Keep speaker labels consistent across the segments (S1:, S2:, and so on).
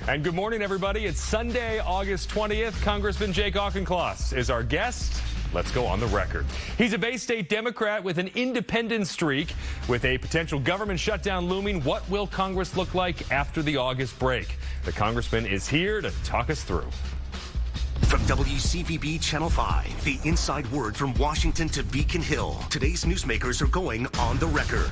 S1: And good morning, everybody. It's Sunday, August 20th. Congressman Jake Auchincloss is our guest. Let's go on the record. He's a Bay State Democrat with an independent streak. With a potential government shutdown looming, what will Congress look like after the August break? The congressman is here to talk us through.
S2: From WCVB Channel 5, the inside word from Washington to Beacon Hill. Today's newsmakers are going on the record.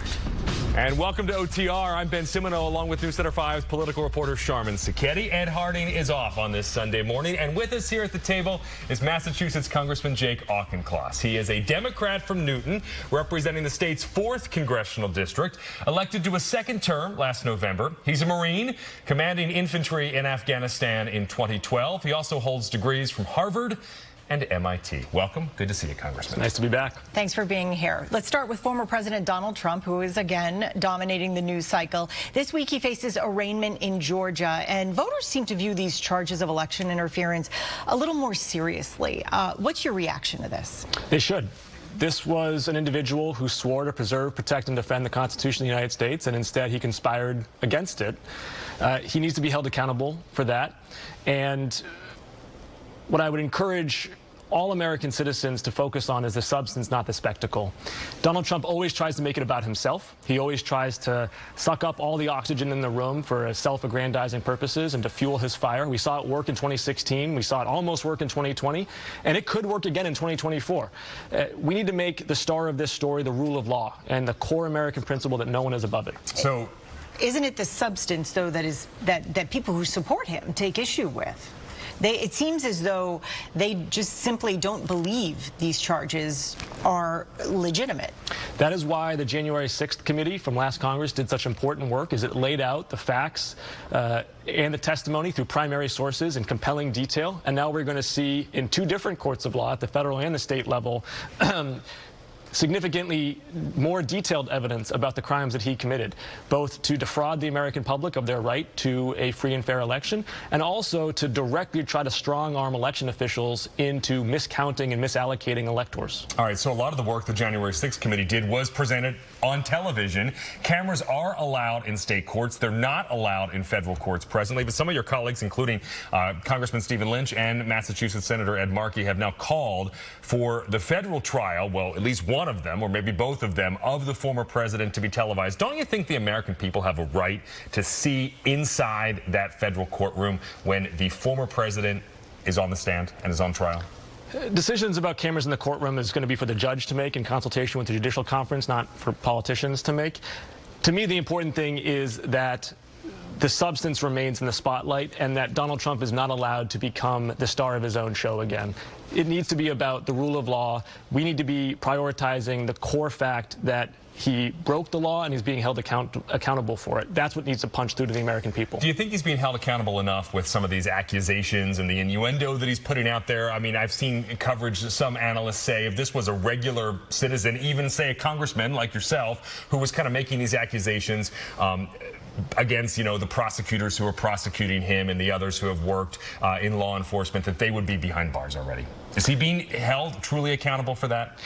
S1: And welcome to OTR. I'm Ben Simino, along with News Center 5's political reporter Sharman Sacchetti. Ed Harding is off on this Sunday morning. And with us here at the table is Massachusetts Congressman Jake Auchincloss. He is a Democrat from Newton, representing the state's 4th congressional district, elected to a second term last November. He's a Marine, commanding infantry in Afghanistan in 2012. He also holds degrees from Harvard and MIT. Welcome. Good to see you, Congressman.
S3: Nice to be back.
S4: Thanks for being here. Let's start with former President Donald Trump, who is again dominating the news cycle. This week he faces arraignment in Georgia, and voters seem to view these charges of election interference a little more seriously. What's your reaction to this?
S3: They should. This was an individual who swore to preserve, protect, and defend the Constitution of the United States, and instead he conspired against it. He needs to be held accountable for that. And what I would encourage all American citizens to focus on is the substance, not the spectacle. Donald Trump always tries to make it about himself. He always tries to suck up all the oxygen in the room for self-aggrandizing purposes and to fuel his fire. We saw it work in 2016. We saw it almost work in 2020. And it could work again in 2024. We need to make the star of this story the rule of law and the core American principle that no one is above it.
S1: So,
S4: isn't it the substance, though, that people who support him take issue with? It seems as though they just simply don't believe these charges are legitimate.
S3: That is why the January 6th committee from last Congress did such important work, is it laid out the facts and the testimony through primary sources in compelling detail. And now we're going to see in 2 different courts of law, at the federal and the state level, significantly more detailed evidence about the crimes that he committed, both to defraud the American public of their right to a free and fair election, and also to directly try to strong-arm election officials into miscounting and misallocating electors.
S1: All right, so a lot of the work the January 6th committee did was presented on television. Cameras are allowed in state courts. They're not allowed in federal courts presently, but some of your colleagues, including Congressman Stephen Lynch and Massachusetts Senator Ed Markey, have now called for the federal trial, well, at least one of them, or maybe both of them, of the former president to be televised. Don't you think the American people have a right to see inside that federal courtroom when the former president is on the stand and is on trial?
S3: Decisions about cameras in the courtroom is going to be for the judge to make in consultation with the judicial conference, not for politicians to make. To me, the important thing is that the substance remains in the spotlight and that Donald Trump is not allowed to become the star of his own show again. It needs to be about the rule of law. We need to be prioritizing the core fact that he broke the law and he's being held accountable for it. That's what needs to punch through to the American people.
S1: Do you think he's being held accountable enough with some of these accusations and the innuendo that he's putting out there? I mean, I've seen coverage, some analysts say, if this was a regular citizen, even say a congressman like yourself, who was kind of making these accusations against, the prosecutors who are prosecuting him and the others who have worked in law enforcement, that they would be behind bars already. Is he being held truly accountable for that?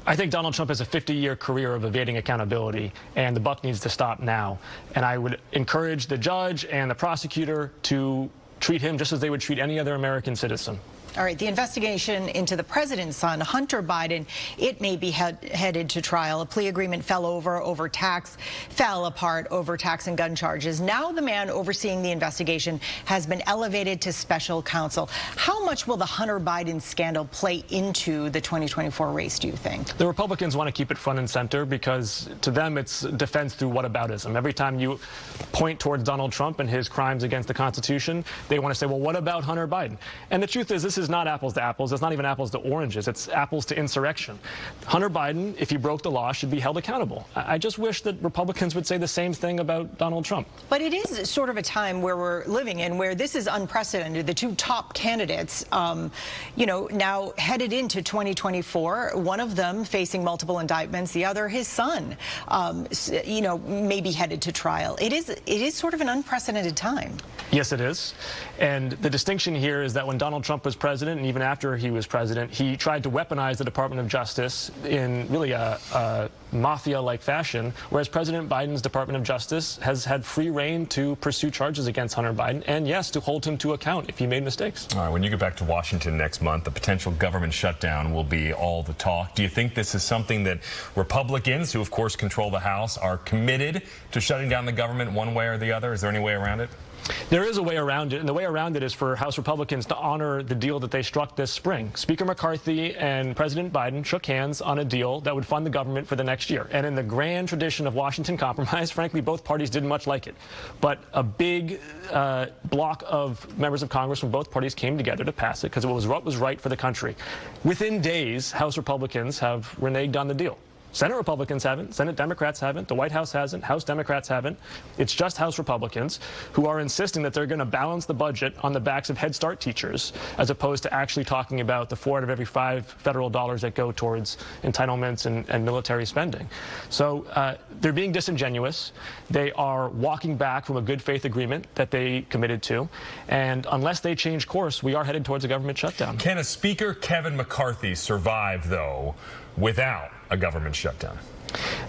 S3: I think Donald Trump has a 50-year career of evading accountability, and the buck needs to stop now. And I would encourage the judge and the prosecutor to treat him just as they would treat any other American citizen.
S4: All right, the investigation into the president's son, Hunter Biden, it may be headed to trial. A plea agreement fell apart over tax and gun charges. Now the man overseeing the investigation has been elevated to special counsel. How much will the Hunter Biden scandal play into the 2024 race, do you think?
S3: The Republicans want to keep it front and center because to them it's defense through whataboutism. Every time you point towards Donald Trump and his crimes against the Constitution, they want to say, well, what about Hunter Biden? And the truth is, this is not apples to apples. It's not even apples to oranges. It's apples to insurrection. Hunter Biden, if he broke the law, should be held accountable. I just wish that Republicans would say the same thing about Donald Trump.
S4: But it is sort of a time where we're living in where this is unprecedented. The 2 top candidates, now headed into 2024, one of them facing multiple indictments, the other, his son, maybe headed to trial. It is sort of an unprecedented time.
S3: Yes, it is. And the distinction here is that when Donald Trump was president, and even after he was president, he tried to weaponize the Department of Justice in really a mafia-like fashion, whereas President Biden's Department of Justice has had free rein to pursue charges against Hunter Biden, and yes, to hold him to account if he made mistakes.
S1: All right, when you get back to Washington next month, the potential government shutdown will be all the talk. Do you think this is something that Republicans, who of course control the House, are committed to shutting down the government one way or the other? Is there any way around it?
S3: There is a way around it, and the way around it is for House Republicans to honor the deal that they struck this spring. Speaker McCarthy and President Biden shook hands on a deal that would fund the government for the next year. And in the grand tradition of Washington Compromise, frankly, both parties didn't much like it. But a big block of members of Congress from both parties came together to pass it because it was what was right for the country. Within days, House Republicans have reneged on the deal. Senate Republicans haven't, Senate Democrats haven't, the White House hasn't, House Democrats haven't. It's just House Republicans who are insisting that they're going to balance the budget on the backs of Head Start teachers, as opposed to actually talking about the 4 out of every 5 federal dollars that go towards entitlements and military spending. So they're being disingenuous. They are walking back from a good faith agreement that they committed to. And unless they change course, we are headed towards a government shutdown.
S1: Can a Speaker Kevin McCarthy survive, though, without a government shutdown?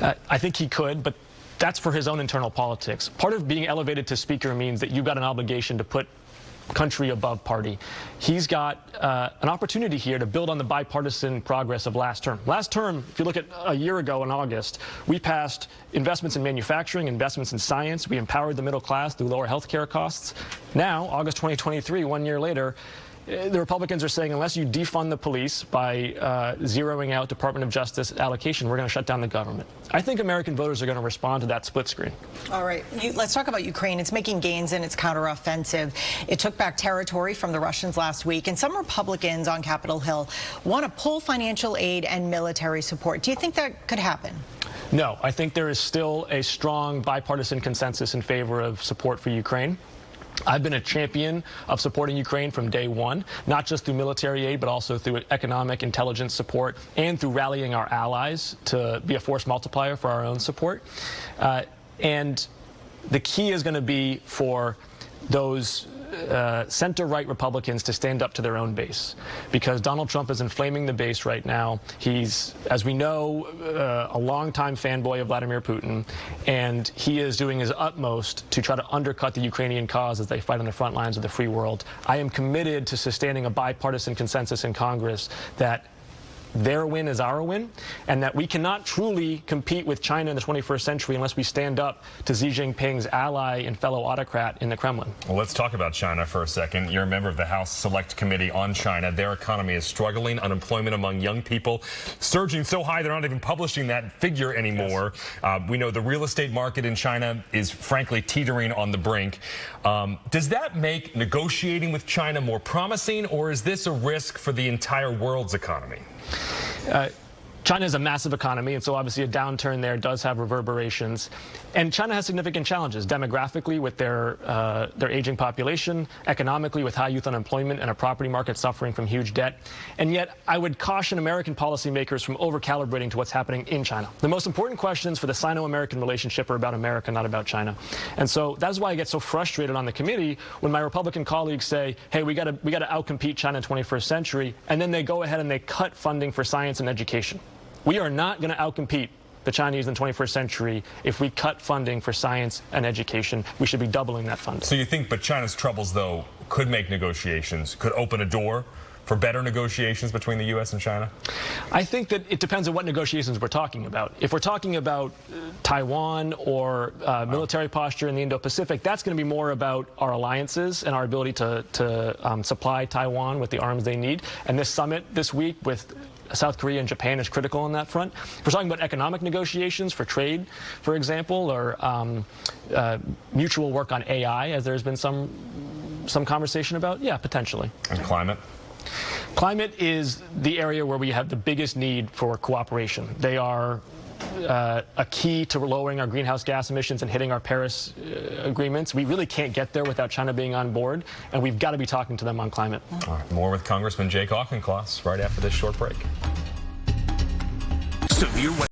S3: I think he could, but that's for his own internal politics. Part of being elevated to Speaker means that you've got an obligation to put country above party. He's got an opportunity here to build on the bipartisan progress of last term. Last term, if you look at a year ago in August, we passed investments in manufacturing, investments in science. We empowered the middle class through lower health care costs. Now, August 2023, 1 year later, the Republicans are saying unless you defund the police by zeroing out Department of Justice allocation, we're going to shut down the government. I think American voters are going to respond to that split screen.
S4: All right. Let's talk about Ukraine. It's making gains in its counteroffensive. It took back territory from the Russians last week, and some Republicans on Capitol Hill want to pull financial aid and military support. Do you think that could happen?
S3: No. I think there is still a strong bipartisan consensus in favor of support for Ukraine. I've been a champion of supporting Ukraine from day one, not just through military aid, but also through economic intelligence support and through rallying our allies to be a force multiplier for our own support. And the key is going to be for those center-right Republicans to stand up to their own base, because Donald Trump is inflaming the base right now. He's, as we know, a longtime fanboy of Vladimir Putin, and he is doing his utmost to try to undercut the Ukrainian cause as they fight on the front lines of the free world. I am committed to sustaining a bipartisan consensus in Congress that their win is our win, and that we cannot truly compete with China in the 21st century unless we stand up to Xi Jinping's ally and fellow autocrat in the Kremlin.
S1: Well, let's talk about China for a second. You're a member of the House Select Committee on China. Their economy is struggling. Unemployment among young people surging so high they're not even publishing that figure anymore. Yes. We know the real estate market in China is frankly teetering on the brink. Does that make negotiating with China more promising, or is this a risk for the entire world's economy?
S3: China is a massive economy, and so obviously a downturn there does have reverberations. And China has significant challenges demographically with their aging population, economically with high youth unemployment and a property market suffering from huge debt. And yet I would caution American policymakers from over-calibrating to what's happening in China. The most important questions for the Sino-American relationship are about America, not about China. And so that's why I get so frustrated on the committee when my Republican colleagues say, hey, we got to outcompete China in the 21st century, and then they go ahead and they cut funding for science and education. We are not going to outcompete the Chinese in the 21st century if we cut funding for science and education. We should be doubling that funding.
S1: So you think, but China's troubles, though, could make negotiations, could open a door for better negotiations between the U.S. and China?
S3: I think that it depends on what negotiations we're talking about. If we're talking about Taiwan or military posture in the Indo-Pacific, that's going to be more about our alliances and our ability to supply Taiwan with the arms they need. And this summit this week with South Korea and Japan is critical on that front. If we're talking about economic negotiations for trade, for example, or mutual work on AI, as there's been some conversation about, yeah, potentially.
S1: And climate?
S3: Climate is the area where we have the biggest need for cooperation. They are a key to lowering our greenhouse gas emissions and hitting our Paris agreements. We really can't get there without China being on board, and we've got to be talking to them on climate.
S1: All right, more with Congressman Jake Auchincloss right after this short break.
S2: Severe